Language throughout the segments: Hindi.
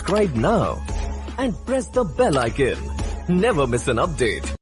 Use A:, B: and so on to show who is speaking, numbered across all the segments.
A: subscribe now and press the bell icon. Never miss an update.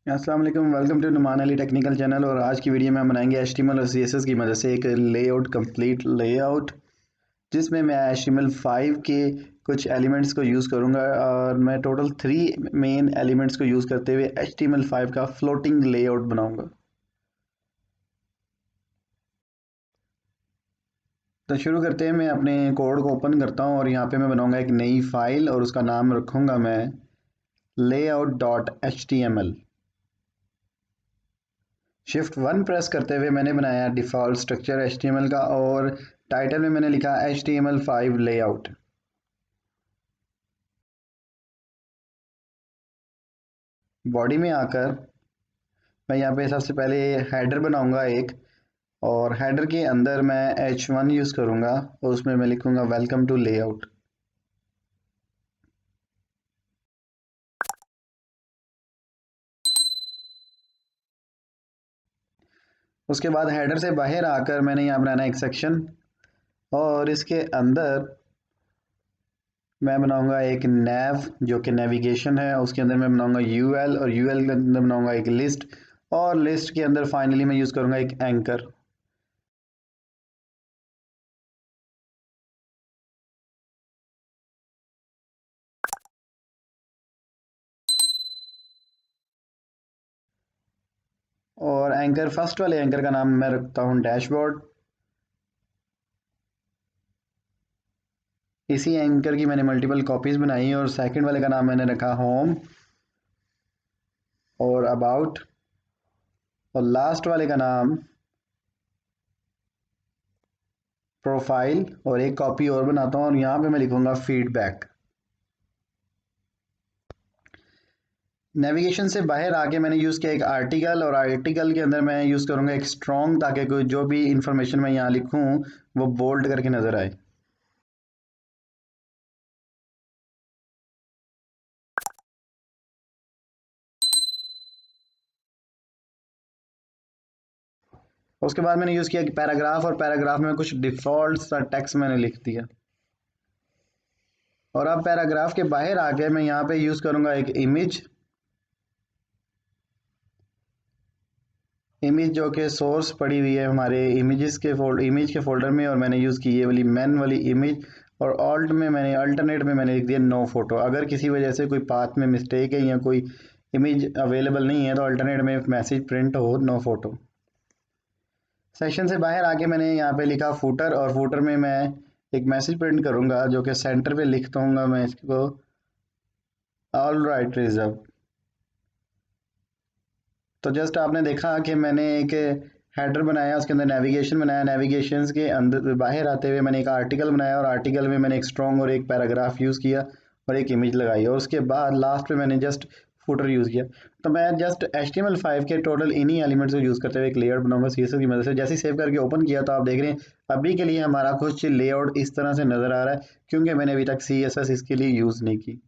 B: अस्सलाम वालेकुम, welcome to Numan Ali technical channel. और आज की वीडियो में हम बनाएंगे HTML और CSS की मदद से एक लेआउट, कंप्लीट लेआउट, जिसमें मैं HTML5 के कुछ एलिमेंट्स को यूज़ करूंगा। और मैं टोटल 3 मेन एलिमेंट्स को यूज़ करते हुए HTML5 का फ्लोटिंग लेआउट बनाऊंगा। तो शुरू करते हैं। मैं अपने कोड को ओपन करता हूं और यहाँ पे मैं बनाऊंगा एक नई फाइल और उसका नाम रखूंगा मैं layout.html। शिफ्ट 1 प्रेस करते हुए मैंने बनाया डिफ़ॉल्ट स्ट्रक्चर HTML का, और टाइटल में मैंने लिखा HTML5 लेआउट। बॉडी में आकर मैं यहाँ पे सबसे पहले हेडर बनाऊंगा एक, और हेडर के अंदर मैं H1 यूज़ करूंगा और उसमें मैं लिखूंगा वेलकम टू लेआउट। उसके बाद हेडर से बाहर आकर मैंने यहाँ बनाना एक सेक्शन, और इसके अंदर मैं बनाऊंगा एक नैव जो कि नेविगेशन है। उसके अंदर मैं बनाऊंगा UL, और UL के अंदर बनाऊंगा एक लिस्ट, और लिस्ट के अंदर फाइनली मैं यूज़ करूंगा एक एंकर। और एंकर, फर्स्ट वाले एंकर का नाम मैं रखता हूँ डैशबोर्ड। इसी एंकर की मैंने मल्टीपल कॉपीज बनाई, और सेकंड वाले का नाम मैंने रखा होम और अबाउट, और लास्ट वाले का नाम प्रोफाइल। और एक कॉपी और बनाता हूँ और यहाँ पे मैं लिखूंगा फीडबैक। नेविगेशन से बाहर आके मैंने यूज़ किया एक आर्टिकल, और आर्टिकल के अंदर मैं यूज़ करूंगा एक स्ट्रॉन्ग, ताकि कोई जो भी इंफॉर्मेशन मैं यहाँ लिखूँ वो बोल्ड करके नज़र आए। उसके बाद मैंने यूज़ किया एक पैराग्राफ, और पैराग्राफ में कुछ डिफ़ॉल्ट सा टेक्स्ट मैंने लिख दिया। और अब पैराग्राफ के बाहर आके मैं यहाँ पे यूज़ करूंगा एक इमेज जो कि सोर्स पड़ी हुई है हमारे इमेज के फोल्डर में, और मैंने यूज़ की ये वाली मैन वाली इमेज। और अल्टरनेट में मैंने लिख दिया नो फोटो। अगर किसी वजह से कोई पाथ में मिस्टेक है या कोई इमेज अवेलेबल नहीं है तो अल्टरनेट में मैसेज प्रिंट हो नो फोटो। सेशन से बाहर आके मैंने यहाँ पे लिखा फूटर, और फूटर में मैं एक मैसेज प्रिंट करूंगा जो कि सेंटर पे लिखता हूँ मैं इसको ऑल राइट रिजर्व। तो जस्ट आपने देखा कि मैंने एक हेडर बनाया, उसके अंदर नेविगेशन बनाया, नेविगेशंस के अंदर बाहर आते हुए मैंने एक आर्टिकल बनाया, और आर्टिकल में मैंने एक स्ट्रॉन्ग और एक पैराग्राफ यूज़ किया और एक इमेज लगाई, और उसके बाद लास्ट में मैंने जस्ट फुटर यूज़ किया। तो मैं जस्ट HTML5 के टोटल इन्हीं एलिमेंट्स को यूज़ करते हुए एक लेआउट बनाऊंगा CSS की मदद से। जैसे सेव करके ओपन किया तो आप देख रहे हैं अभी के लिए हमारा कुछ लेआउट इस तरह से नज़र आ रहा है, क्योंकि मैंने अभी तक CSS इसके लिए यूज़ नहीं की।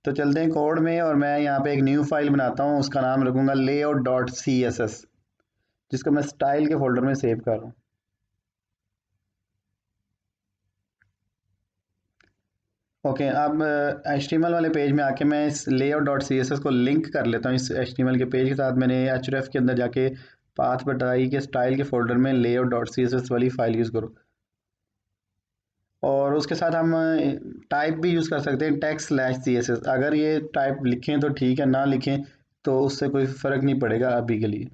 B: तो चलते हैं कोड में, और मैं यहाँ पे एक न्यू फाइल बनाता हूँ, उसका नाम रखूंगा layout.css, जिसको मैं स्टाइल के फोल्डर में सेव कर रहा हूँ। ओके, अब HTML वाले पेज में आके मैं इस layout.css को लिंक कर लेता हूँ इस HTML के पेज के साथ। मैंने href के अंदर जाके पाथ बताई कि स्टाइल के फोल्डर में layout.css वाली फाइल यूज़ करो, और उसके साथ हम टाइप भी यूज़ कर सकते हैं text/css। अगर ये टाइप लिखें तो ठीक है, ना लिखें तो उससे कोई फ़र्क नहीं पड़ेगा अभी के लिए।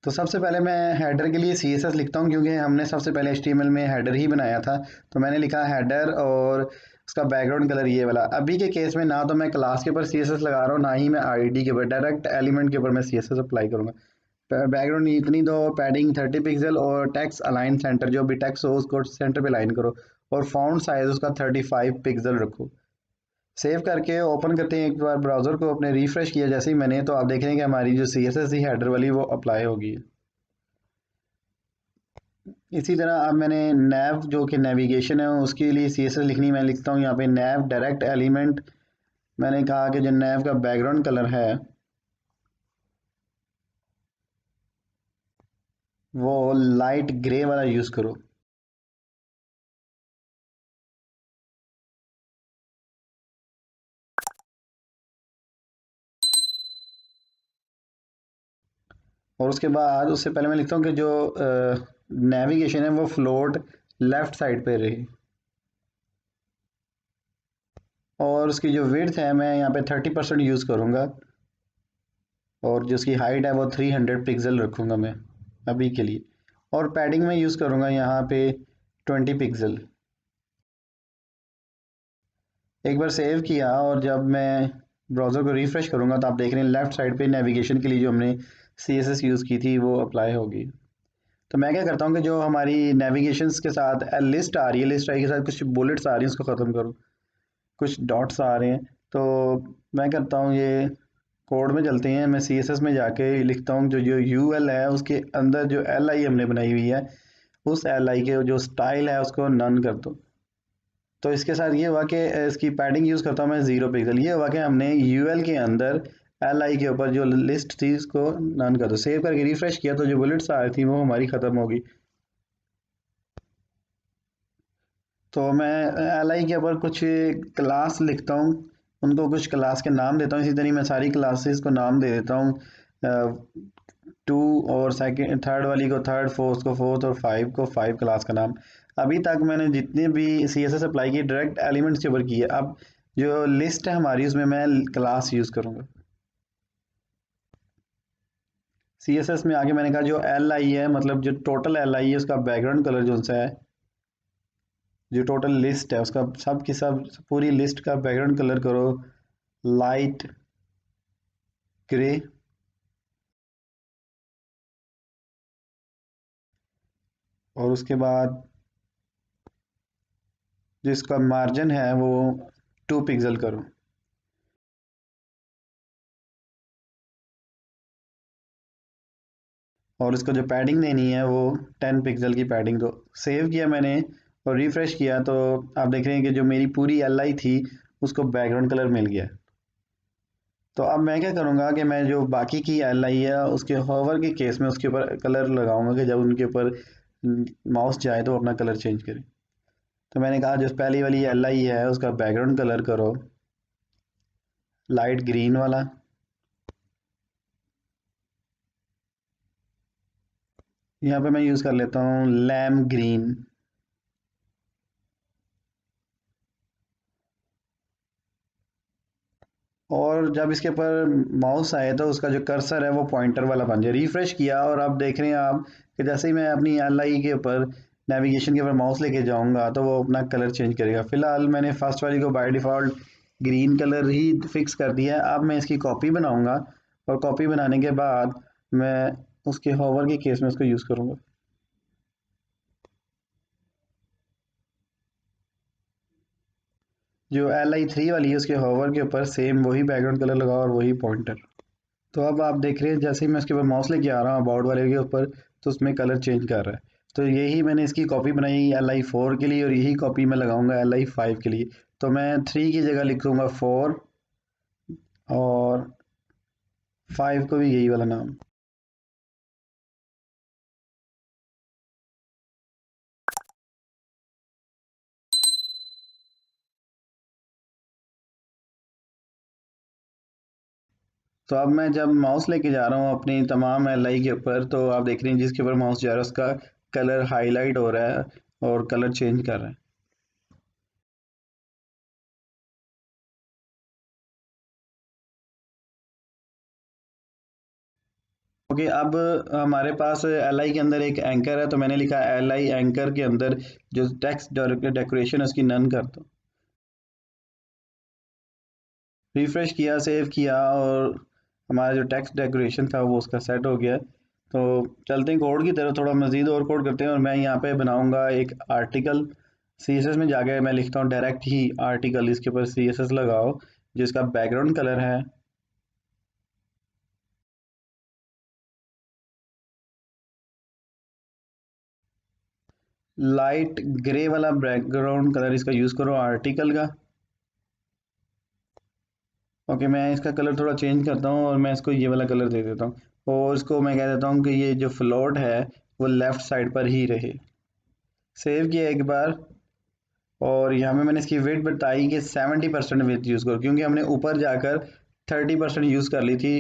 B: तो सबसे पहले मैं हेडर के लिए CSS लिखता हूँ, क्योंकि हमने सबसे पहले HTML में हेडर ही बनाया था। तो मैंने लिखा हेडर, और उसका बैकग्राउंड कलर ये वाला। अभी के केस में ना तो मैं क्लास के ऊपर CSS लगा रहा हूँ, ना ही मैं ID के ऊपर, डायरेक्ट एलिमेंट के ऊपर मैं CSS अप्लाई करूँगा। बैकग्राउंड इतनी दो, पैडिंग 30 पिक्सल, और टेक्स्ट अलाइन सेंटर, जो भी टेक्स्ट हो उसको सेंटर पे लाइन करो, और फॉन्ट साइज उसका 35 पिक्सल रखो। सेव करके ओपन करते हैं एक बार ब्राउज़र को, अपने रिफ्रेश किया जैसे ही मैंने, तो आप देख रहे हैं कि हमारी जो CSS थी हेडर वाली वो अप्लाई होगी। इसी तरह अब मैंने नैव जो कि नेविगेशन है उसके लिए CSS लिखनी, मैं लिखता हूँ यहाँ पे नैव डायरेक्ट एलिमेंट। मैंने कहा कि जो नैव का बैकग्राउंड कलर है वो लाइट ग्रे वाला यूज़ करो। और उसके बाद उससे पहले मैं लिखता हूँ कि जो नेविगेशन है वो फ्लोट लेफ्ट साइड पे रहे, और उसकी जो विड्थ है मैं यहाँ पे 30% यूज़ करूँगा, और जो उसकी हाइट है वो 300 पिक्सल रखूँगा मैं अभी के लिए, और पैडिंग में यूज़ करूँगा यहाँ पे 20 पिक्सल। एक बार सेव किया और जब मैं ब्राउज़र को रिफ़्रेश करूँगा तो आप देख रहे हैं लेफ़्ट साइड पे नेविगेशन के लिए जो हमने CSS यूज़ की थी वो अप्लाई होगी। तो मैं क्या करता हूँ कि जो हमारी नेविगेशंस के साथ लिस्ट आ रही है, लिस्ट आई के साथ कुछ बुलेट्स आ रही हैं, उसको ख़त्म करूँ, कुछ डॉट्स आ रहे हैं, तो मैं करता हूँ ये कोड में चलते हैं, मैं CSS में जाके लिखता हूँ जो जो UL है उसके अंदर जो LI हमने बनाई हुई है उस LI के जो स्टाइल है उसको नन कर दो। तो इसके साथ ये हुआ कि इसकी पैडिंग यूज़ करता हूँ मैं 0 पिक्सल। ये हुआ कि हमने UL के अंदर LI के ऊपर जो लिस्ट थी उसको नन कर दो। सेव करके रिफ्रेश किया तो जो बुलेट्स आ रही थी वो हमारी ख़त्म होगी। तो मैं LI के ऊपर कुछ क्लास लिखता हूँ, उनको कुछ क्लास के नाम देता हूँ, इसी तरह मैं सारी क्लासेस को नाम दे देता हूँ। 2 और सेकंड थर्ड वाली को थर्ड, फोर्थ को फोर्थ और 5 को 5 क्लास का नाम। अभी तक मैंने जितने भी CSS अप्लाई की डायरेक्ट एलिमेंट्स के ऊपर की है। अब जो लिस्ट है हमारी उसमें मैं क्लास यूज़ करूँगा। CSS में आगे मैंने कहा जो LI है, मतलब जो टोटल LI है उसका बैकग्राउंड कलर जो सा है, जो टोटल लिस्ट है उसका सब की सब पूरी लिस्ट का बैकग्राउंड कलर करो लाइट ग्रे, और उसके बाद जिसका मार्जिन है वो 2 पिक्सल करो, और उसको जो पैडिंग देनी है वो 10 पिक्सल की पैडिंग दो। सेव किया मैंने और रिफ्रेश किया तो आप देख रहे हैं कि जो मेरी पूरी LI थी उसको बैकग्राउंड कलर मिल गया। तो अब मैं क्या करूँगा कि मैं जो बाकी की LI है उसके होवर के केस में उसके ऊपर कलर लगाऊंगा कि जब उनके ऊपर माउस जाए तो वो अपना कलर चेंज करे। तो मैंने कहा जो पहली वाली LI है उसका बैकग्राउंड कलर करो लाइट ग्रीन वाला, यहाँ पे मैं यूज़ कर लेता हूँ लैम ग्रीन। और जब इसके ऊपर माउस आए तो उसका जो कर्सर है वो पॉइंटर वाला बन जाए। रिफ्रेश किया और आप देख रहे हैं आप कि जैसे ही मैं अपनी LI के ऊपर नेविगेशन के ऊपर माउस लेके जाऊंगा तो वो अपना कलर चेंज करेगा। फिलहाल मैंने फर्स्ट वाली को by default green colour he fix कर दिया है। अब मैं इसकी कॉपी बनाऊंगा, और कॉपी बनाने के बाद मैं उसके होवर के केस में उसको यूज़ करूँगा। जो LI3 वाली है उसके होवर के ऊपर सेम वही बैकग्राउंड कलर लगाओ और वही पॉइंटर। तो अब आप देख रहे हैं जैसे ही मैं इसके ऊपर माउस लेके आ रहा हूँ अबाउट वाले के ऊपर तो उसमें कलर चेंज कर रहा है। तो यही मैंने इसकी कॉपी बनाई LI4 के लिए, और यही कॉपी मैं लगाऊंगा LI5 के लिए। तो मैं 3 की जगह लिखूंगा 4, और 5 को भी यही वाला नाम। तो अब मैं जब माउस लेके जा रहा हूँ अपनी तमाम LI के ऊपर तो आप देख रहे हैं जिसके ऊपर माउस जा रहा है उसका कलर हाईलाइट हो रहा है और कलर चेंज कर रहा है। ओके, अब हमारे पास LI के अंदर एक एंकर है, तो मैंने लिखा LI एंकर के अंदर जो टेक्स्ट डेकोरेशन है उसकी नन कर दो। रिफ्रेश किया, सेव किया, और हमारा जो टेक्स्ट डेकोरेशन था वो उसका सेट हो गया। तो चलते हैं कोड की तरफ, थोड़ा मज़ीद और कोड करते हैं, और मैं यहाँ पे बनाऊंगा एक आर्टिकल। CSS में जाके मैं लिखता हूँ डायरेक्ट ही आर्टिकल, इसके ऊपर CSS लगाओ जिसका बैकग्राउंड कलर है लाइट ग्रे वाला, बैकग्राउंड कलर इसका यूज़ करो आर्टिकल का। ओके, मैं इसका कलर थोड़ा चेंज करता हूँ और मैं इसको ये वाला कलर दे देता हूँ, और इसको मैं कह देता हूँ कि ये जो फ्लोट है वो लेफ़्ट साइड पर ही रहे। सेव किया एक बार, और यहाँ पे मैंने इसकी विड्थ बताई कि 70% विड्थ यूज़ करो, क्योंकि हमने ऊपर जाकर 30% यूज़ कर ली थी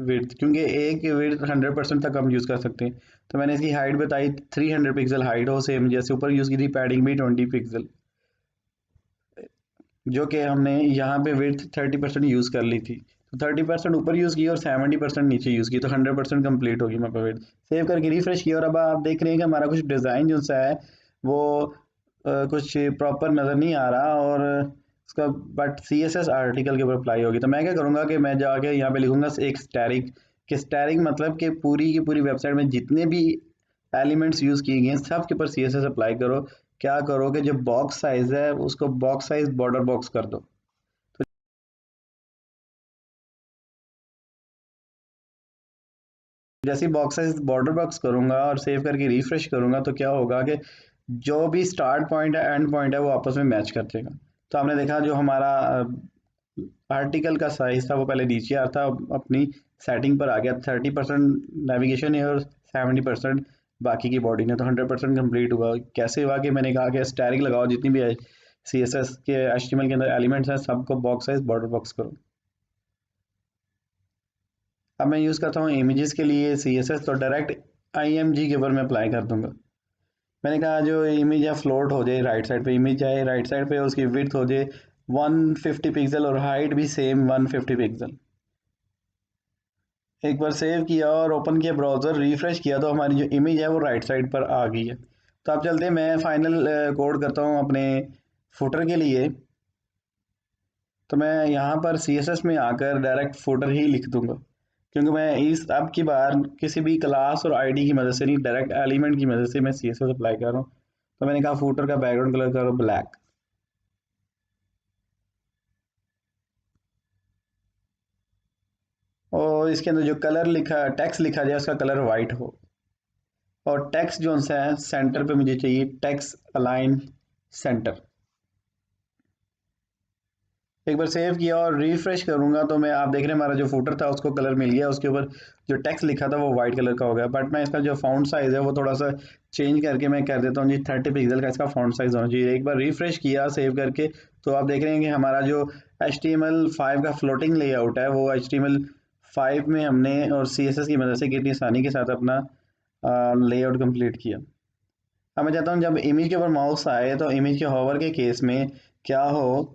B: विड्थ, क्योंकि एक विड्थ 100% तक हम यूज़ कर सकते हैं। तो मैंने इसकी हाइट बताई 300 पिक्सल हाइट हो, सेम जैसे ऊपर यूज़ की थी। पैडिंग भी 20 पिक्सल, जो कि हमने यहाँ पे विड्थ 30% यूज़ कर ली थी। तो 30% ऊपर यूज़ की और 70% नीचे यूज़ की, तो 100% कंप्लीट होगी हमारे विड्थ। सेव करके रिफ्रेश किया और अब आप देख रहे हैं कि हमारा कुछ डिज़ाइन जो सा है वो कुछ प्रॉपर नज़र नहीं आ रहा, और उसका बट CSS आर्टिकल के ऊपर अप्लाई होगी। तो मैं क्या करूँगा कि मैं जाके यहाँ पे लिखूँगा एक स्टैटिक, कि स्टैटिक मतलब कि पूरी की पूरी वेबसाइट में जितने भी एलिमेंट्स यूज़ किए गए हैं सब के ऊपर CSS अप्लाई करो। क्या करो कि जो बॉक्स साइज़ है उसको बॉक्स साइज़ बॉर्डर बॉक्स कर दो। तो जैसे ही बॉक्स साइज़ बॉर्डर बॉक्स करूँगा और सेव करके रिफ्रेश करूँगा तो क्या होगा कि जो भी स्टार्ट पॉइंट है एंड पॉइंट है वो आपस में मैच कर जाएगा। तो आपने देखा जो हमारा आर्टिकल का साइज था वो पहले नीचे आ था, अपनी सेटिंग पर आ गया। 30% नेविगेशन है और 70% बाकी की बॉडी ने, तो 100% कंप्लीट हुआ। कैसे हुआ कि मैंने कहा कि स्टैटिक लगाओ, जितनी भी CSS के HTML के अंदर एलिमेंट्स हैं सबको बॉक्स साइज बॉर्डर बॉक्स करो। अब मैं यूज़ करता हूँ इमेजेस के लिए CSS, तो डायरेक्ट IMG के ऊपर मैं अप्लाई कर दूंगा। मैंने कहा जो इमेज है फ्लोट हो जाए, राइट साइड पे इमेज आए, राइट साइड पे उसकी विड्थ हो जाए 150 पिक्सल और हाइट भी सेम 150 पिक्सल। एक बार सेव किया और ओपन किया ब्राउज़र, रिफ्रेश किया तो हमारी जो इमेज है वो राइट साइड पर आ गई है। तो आप चलते हैं, मैं फाइनल कोड करता हूँ अपने फुटर के लिए। तो मैं यहाँ पर CSS में आकर डायरेक्ट फुटर ही लिख दूंगा, क्योंकि मैं इस अब की बार किसी भी क्लास और आईडी की मदद से नहीं, डायरेक्ट एलिमेंट की मदद से मैं CSS अप्लाई कर रहा हूँ। तो मैंने कहा फुटर का बैकग्राउंड कलर करो ब्लैक, और इसके अंदर जो कलर लिखा टेक्स्ट लिखा जाए उसका कलर वाइट हो, और टेक्स्ट जो सा है सेंटर पे मुझे चाहिए टेक्स्ट अलाइन सेंटर। एक बार सेव किया और रिफ्रेश करूंगा तो मैं आप देख रहे हैं हमारा जो फुटर था उसको कलर मिल गया, उसके ऊपर जो टेक्स्ट लिखा था वो वाइट कलर का हो गया। बट मैं इसका जो फाउंट साइज है वो थोड़ा सा चेंज करके मैं कर देता हूँ जी 30 पिक्सल का इसका फाउंट साइज होना चाहिए। एक बार रिफ्रेश किया सेव करके तो आप देख रहे हैं कि हमारा जो HTML5 का फ्लोटिंग लेआउट है वो HTML5 में हमने और CSS की मदद से कितनी आसानी के साथ अपना लेआउट कंप्लीट किया। अब मैं चाहता हूँ जब इमेज के ऊपर माउस आए तो इमेज के होवर के केस में क्या हो,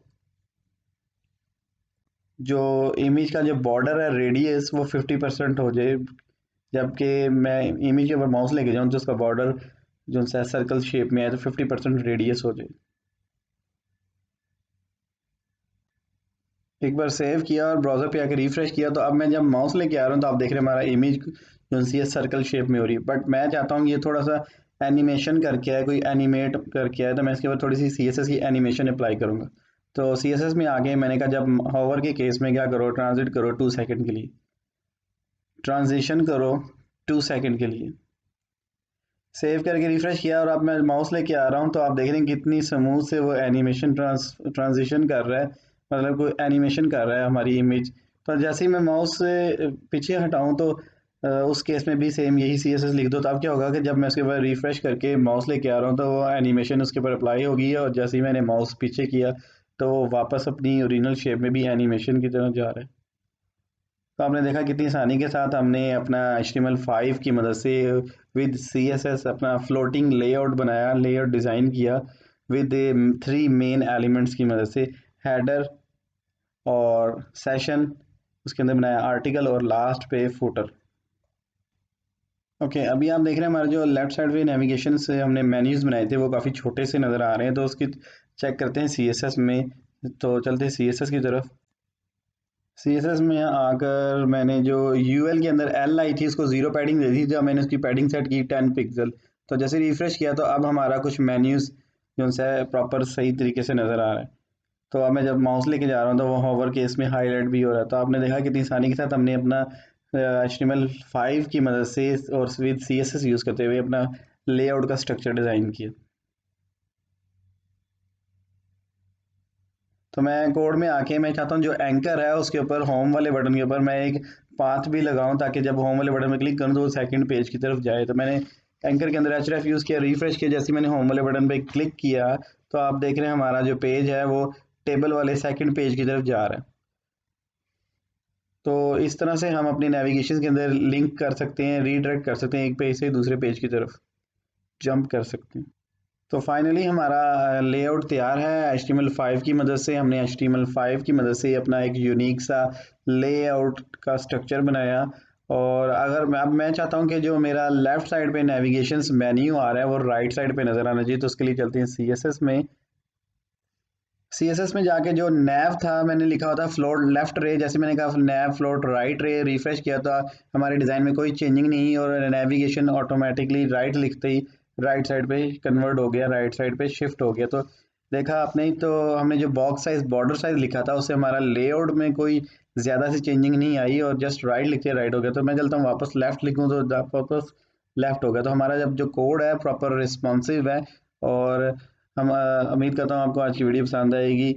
B: जो इमेज का जो बॉर्डर है रेडियस वो 50% हो जाए, जबकि मैं इमेज के ऊपर माउस लेके जाऊँ तो उसका बॉर्डर जो सा सर्कल शेप में है तो 50% रेडियस हो जाए। एक बार सेव किया और ब्राउज़र पे आके रिफ्रेश किया तो अब मैं जब माउस लेके आ रहा हूँ तो आप देख रहे हैं हमारा इमेज जो सी है सर्कल शेप में हो रही है। बट मैं चाहता हूँ ये थोड़ा सा एनिमेशन करके आए, कोई एनिमेट करके आए, तो मैं इसके ऊपर थोड़ी सी CSS की एनिमेशन अप्लाई करूँगा। तो CSS में आगे मैंने कहा जब होवर के केस में क्या करो, ट्रांजिट करो 2 सेकंड के लिए, ट्रांजिशन करो 2 सेकंड के लिए। सेव करके रिफ्रेश किया और अब मैं माउस लेके आ रहा हूँ तो आप देख रहे हैं कितनी स्मूथ से वो एनिमेशन ट्रांजिशन कर रहा है, मतलब कोई एनिमेशन कर रहा है हमारी इमेज। तो जैसे ही मैं माउस से पीछे हटाऊँ तो उस केस में भी सेम यही CSS लिख दो। तो अब क्या होगा कि जब मैं उसके ऊपर रिफ्रेश करके माउस लेके आ रहा हूँ तो वो एनिमेशन उसके ऊपर अप्लाई होगी, और जैसे ही मैंने माउस पीछे किया तो वो वापस अपनी ओरिजिनल शेप में भी एनिमेशन की तरह जा रहा है। तो आपने देखा कितनी आसानी के साथ हमने अपना HTML5 की मदद से विद CSS अपना फ्लोटिंग लेआउट बनाया, लेआउट डिज़ाइन किया विद 3 मेन एलिमेंट्स की मदद से, हेडर और सेशन, उसके अंदर बनाया आर्टिकल और लास्ट पे फुटर। ओके, अभी आप देख रहे हैं हमारे जो लेफ्ट साइड पे नेविगेशन से हमने मेन्यूज़ बनाए थे वो काफ़ी छोटे से नज़र आ रहे हैं, तो उसकी चेक करते हैं CSS में। तो चलते हैं CSS की तरफ। CSS में आकर मैंने जो UL के अंदर L आई थी उसको 0 पैडिंग दे दी, जब मैंने उसकी पैडिंग सेट की 10 पिक्सल। तो जैसे रिफ्रेश किया तो अब हमारा कुछ मेन्यूज़ जो है प्रॉपर सही तरीके से नज़र आ रहा है। तो अब मैं जब माउस लेके जा रहा हूँ तो वो होवर केस में हाईलाइट भी हो रहा है। तो आपने देखा कितनी आसानी के साथ हमने अपना HTML5 की मदद से और विद CSS यूज़ करते हुए अपना लेआउट का स्ट्रक्चर डिज़ाइन किया। तो मैं कोड में आके मैं चाहता हूँ जो एंकर है उसके ऊपर होम वाले बटन के ऊपर मैं एक पाथ भी लगाऊं, ताकि जब होम वाले बटन में क्लिक करूँ तो वो सेकंड पेज की तरफ जाए। तो मैंने एंकर के अंदर href यूज़ किया, रिफ्रेश किया, जैसे मैंने होम वाले बटन पे क्लिक किया तो आप देख रहे हैं हमारा जो पेज है वो टेबल वाले सेकंड पेज की तरफ जा रहा है। तो इस तरह से हम अपनी नेविगेशन के अंदर लिंक कर सकते हैं, रीडायरेक्ट कर सकते हैं, एक पेज से दूसरे पेज की तरफ जंप कर सकते हैं। तो फाइनली हमारा लेआउट तैयार है। HTML5 की मदद से हमने HTML5 की मदद से अपना एक यूनिक सा लेआउट का स्ट्रक्चर बनाया। और अगर अब मैं चाहता हूं कि जो मेरा लेफ्ट साइड पे नेविगेशंस मेन्यू आ रहा है वो राइट साइड पे नज़र आना चाहिए, तो उसके लिए चलते हैं CSS में। CSS में जाके जो नैव था मैंने लिखा हुआ था फ्लोट लेफ्ट रे, जैसे मैंने कहा नैव फ्लोट राइट रे, रिफ्रेश किया था, हमारे डिज़ाइन में कोई चेंजिंग नहीं और नेविगेशन ऑटोमेटिकली राइट लिखते ही राइट साइड पे कन्वर्ट हो गया, राइट साइड पे शिफ्ट हो गया। तो देखा आपने, तो हमने जो बॉक्स साइज बॉर्डर साइज लिखा था उससे हमारा लेआउट में कोई ज़्यादा सी चेंजिंग नहीं आई और जस्ट राइट लिखते राइट हो गया। तो मैं चलता हूँ वापस लेफ्ट लिखूँ तो वापस लेफ्ट हो गया। तो हमारा जब जो कोड है प्रॉपर रिस्पॉन्सिव है। और हम उम्मीद करता हूँ आपको आज की वीडियो पसंद आएगी।